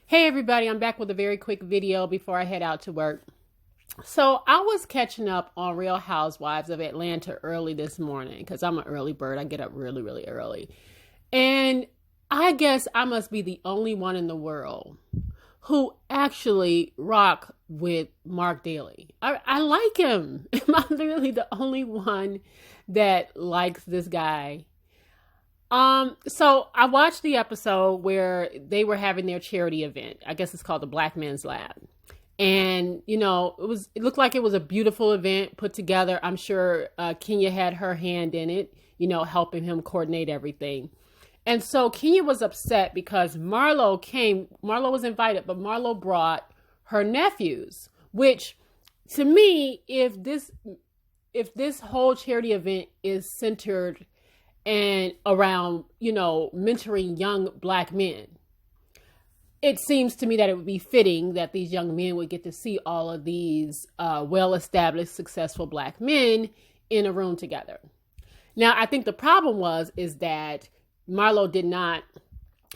Hey everybody, I'm back with a very quick video before I head out to work. So I was catching up on Real Housewives of Atlanta early this morning because I'm an early bird. I get up really, really early. And I guess I must be the only one in the world who actually rock with Marc Daly. I like him. Am I literally the only one that likes this guy? So I watched the episode where they were having their charity event. I guess it's called the Black Men's Lab. And, it looked like it was a beautiful event put together. I'm sure Kenya had her hand in it, helping him coordinate everything. And so Kenya was upset because Marlo was invited, but Marlo brought her nephews, which to me, if this whole charity event is centered and around, mentoring young Black men, it seems to me that it would be fitting that these young men would get to see all of these well-established, successful Black men in a room together. Now, I think the problem is that Marlo did not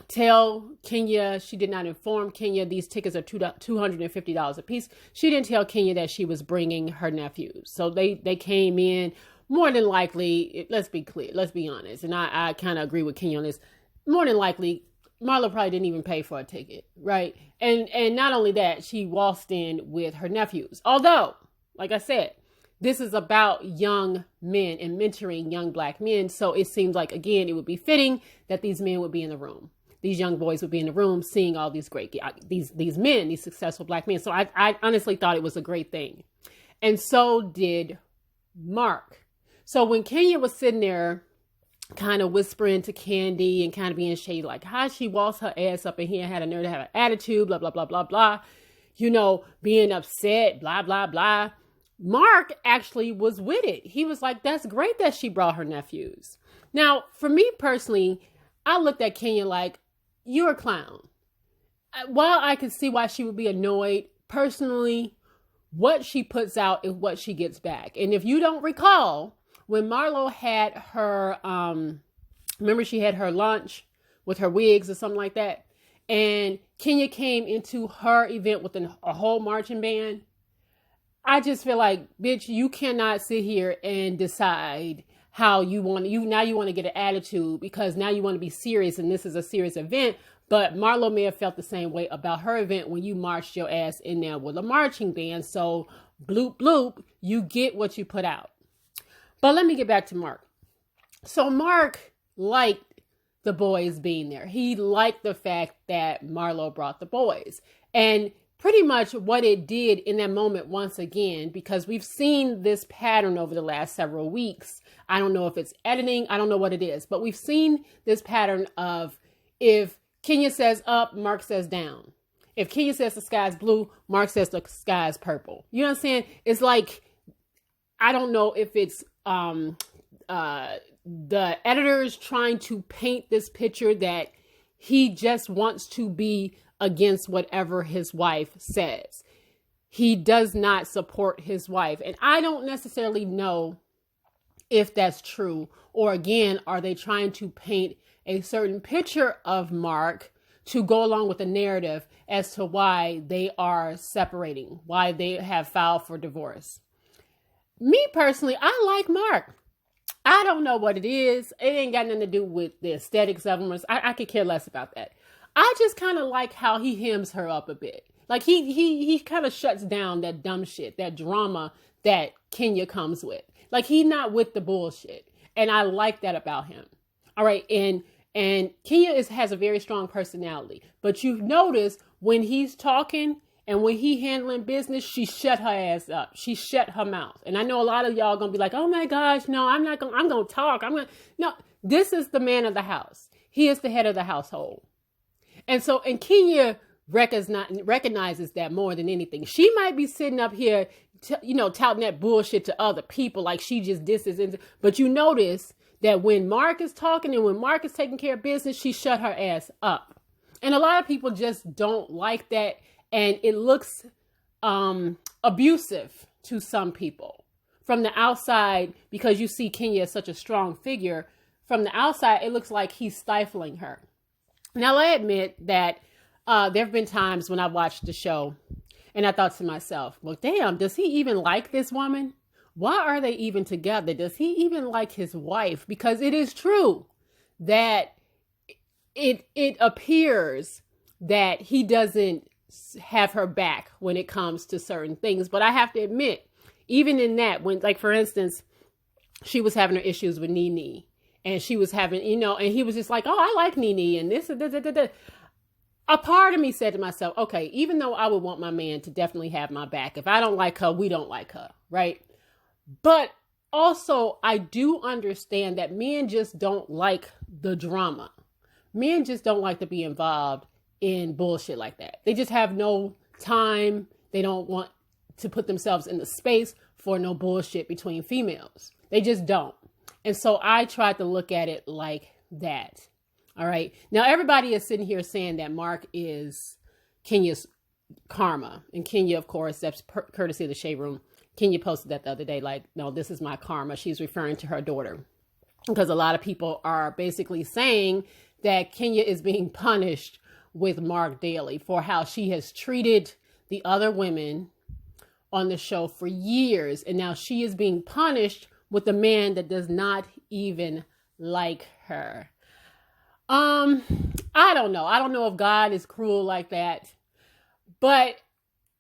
tell Kenya, she did not inform Kenya, these tickets are $250 a piece. She didn't tell Kenya that she was bringing her nephews. So they came in. More than likely, let's be clear, let's be honest, and I kind of agree with Kenya on this. More than likely, Marlo probably didn't even pay for a ticket, right? And not only that, she waltzed in with her nephews. Although, like I said, this is about young men and mentoring young Black men. So it seems like, again, it would be fitting that these men would be in the room. These young boys would be in the room seeing all these great, these men, these successful Black men. So I honestly thought it was a great thing. And so did Marc. So when Kenya was sitting there kind of whispering to Candy and kind of being shady, like how she waltzed her ass up in here and had a nerve to have an attitude, blah, blah, blah, blah, blah, being upset, blah, blah, blah. Marc actually was with it. He was like, that's great that she brought her nephews. Now, for me personally, I looked at Kenya like, you're a clown. While I can see why she would be annoyed, personally, what she puts out is what she gets back. And if you don't recall, when Marlo had her, remember she had her lunch with her wigs or something like that, and Kenya came into her event with a whole marching band. I just feel like, bitch, you cannot sit here and decide how you want to get an attitude because now you want to be serious and this is a serious event. But Marlo may have felt the same way about her event when you marched your ass in there with a marching band. So bloop, bloop, you get what you put out. But let me get back to Marc. So Marc liked the boys being there. He liked the fact that Marlo brought the boys. And pretty much what it did in that moment, once again, because we've seen this pattern over the last several weeks. I don't know if it's editing. I don't know what it is. But we've seen this pattern of if Kenya says up, Marc says down. If Kenya says the sky's blue, Marc says the sky's purple. You know what I'm saying? It's like, I don't know if it's the editors trying to paint this picture that he just wants to be against whatever his wife says. He does not support his wife. And I don't necessarily know if that's true. Or again, are they trying to paint a certain picture of Marc to go along with the narrative as to why they are separating, why they have filed for divorce? Me personally, I like Marc. I don't know what it is. It ain't got nothing to do with the aesthetics of him. I could care less about that. I just kind of like how he hems her up a bit. Like he kind of shuts down that dumb shit, that drama that Kenya comes with. Like he's not with the bullshit. And I like that about him. All right. And Kenya has a very strong personality. But you've noticed when he's talking and when he handling business, she shut her ass up. She shut her mouth. And I know a lot of y'all going to be like, oh my gosh, no, I'm going to talk. No, this is the man of the house. He is the head of the household. And Kenya recognizes that more than anything. She might be sitting up here, touting that bullshit to other people like she just disses. But you notice that when Marc is talking and when Marc is taking care of business, she shut her ass up. And a lot of people just don't like that. And it looks abusive to some people. From the outside, because you see Kenya as such a strong figure, from the outside, it looks like he's stifling her. Now, I admit that there have been times when I watched the show and I thought to myself, well, damn, does he even like this woman? Why are they even together? Does he even like his wife? Because it is true that it appears that he doesn't have her back when it comes to certain things. But I have to admit, even in that, when, like, for instance, she was having her issues with Nene, and she was having, and he was just like, oh, I like Nene, and this, a part of me said to myself, okay, even though I would want my man to definitely have my back, if I don't like her, we don't like her, right? But also, I do understand that men just don't like the drama. Men just don't like to be involved in bullshit like that. They just have no time. They don't want to put themselves in the space for no bullshit between females. They just don't. And so I tried to look at it like that. All right. Now, everybody is sitting here saying that Marc is Kenya's karma. And Kenya, of course, that's courtesy of the Shade Room. Kenya posted that the other day, like, no, this is my karma. She's referring to her daughter. Because a lot of people are basically saying that Kenya is being punished with Marc Daly for how she has treated the other women on the show for years. And now she is being punished with a man that does not even like her. I don't know. I don't know if God is cruel like that. But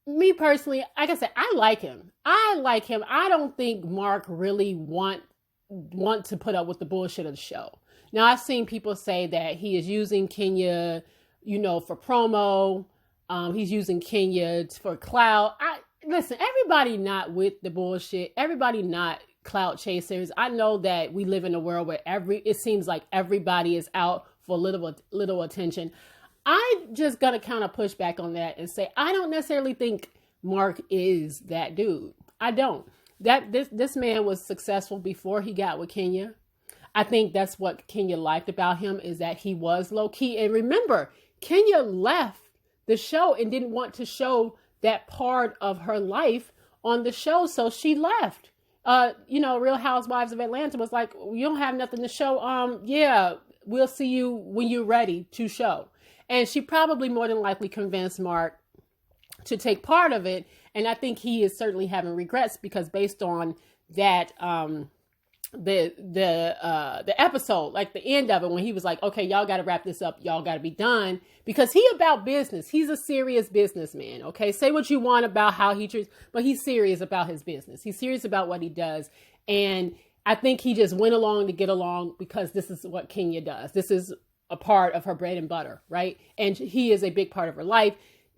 me personally, like I said, I like him. I don't think Marc really want to put up with the bullshit of the show. Now, I've seen people say that he is using Kenya, for promo. He's using Kenya for clout. Listen, everybody not with the bullshit. Everybody not clout chasers. I know that we live in a world where it seems like everybody is out for little attention. I'm just gonna kind of push back on that and say I don't necessarily think Marc is that dude. I don't. This man was successful before he got with Kenya. I think that's what Kenya liked about him, is that he was low key. And remember, Kenya left the show and didn't want to show that part of her life on the show, so she left. Real Housewives of Atlanta was like, you don't have nothing to show. Yeah, we'll see you when you're ready to show. And she probably more than likely convinced Marc to take part of it. And I think he is certainly having regrets, because based on that, the episode, like the end of it, when he was like, okay, y'all got to wrap this up. Y'all got to be done, because he about business. He's a serious businessman. Okay. Say what you want about how he treats, but he's serious about his business. He's serious about what he does. And I think he just went along to get along, because this is what Kenya does. This is a part of her bread and butter, right? And he is a big part of her life.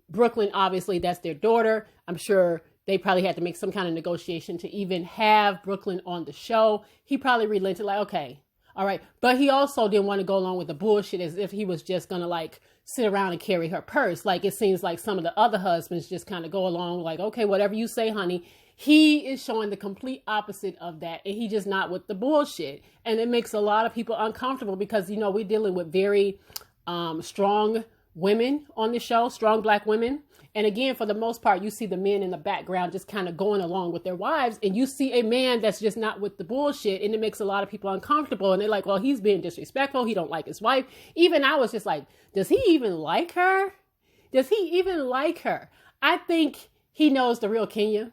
Brooklyn, obviously, that's their daughter. I'm sure they probably had to make some kind of negotiation to even have Brooklyn on the show. He probably relented, like, okay, all right. But he also didn't want to go along with the bullshit as if he was just going to, like, sit around and carry her purse. Like, it seems like some of the other husbands just kind of go along like, okay, whatever you say, honey. He is showing the complete opposite of that. And he just not with the bullshit. And it makes a lot of people uncomfortable, because, we're dealing with very strong women on the show, strong Black women. And again, for the most part, you see the men in the background just kind of going along with their wives. And you see a man that's just not with the bullshit. And it makes a lot of people uncomfortable. And they're like, well, he's being disrespectful. He don't like his wife. Even I was just like, does he even like her? Does he even like her? I think he knows the real Kenya.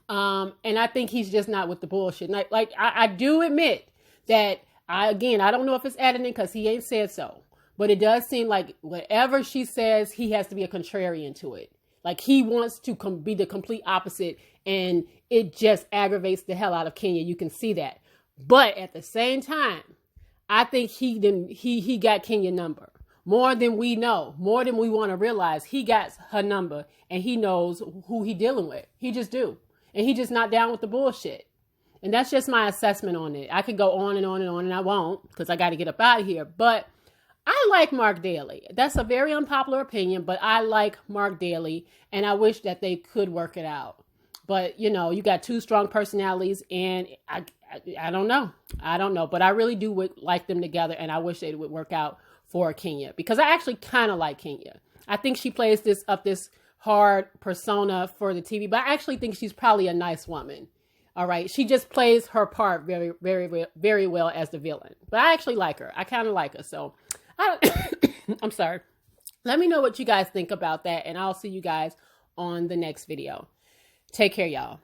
And I think he's just not with the bullshit. And I do admit that I don't know if it's editing, because he ain't said so. But it does seem like whatever she says, he has to be a contrarian to it. Like, he wants to be the complete opposite, and it just aggravates the hell out of Kenya. You can see that. But at the same time, I think he got Kenya's number. More than we know, more than we want to realize. He got her number, and he knows who he dealing with. He just do. And he just not down with the bullshit. And that's just my assessment on it. I could go on and on and on, and I won't, because I got to get up out of here. But I like Marc Daly. That's a very unpopular opinion, but I like Marc Daly, and I wish that they could work it out. But, you got two strong personalities, and I don't know. I don't know, but I really do like them together, and I wish they would work out for Kenya, because I actually kind of like Kenya. I think she plays this hard persona for the TV, but I actually think she's probably a nice woman. All right. She just plays her part very, very, very well as the villain, but I actually like her. I kind of like her. So I'm sorry. Let me know what you guys think about that, and I'll see you guys on the next video. Take care, y'all.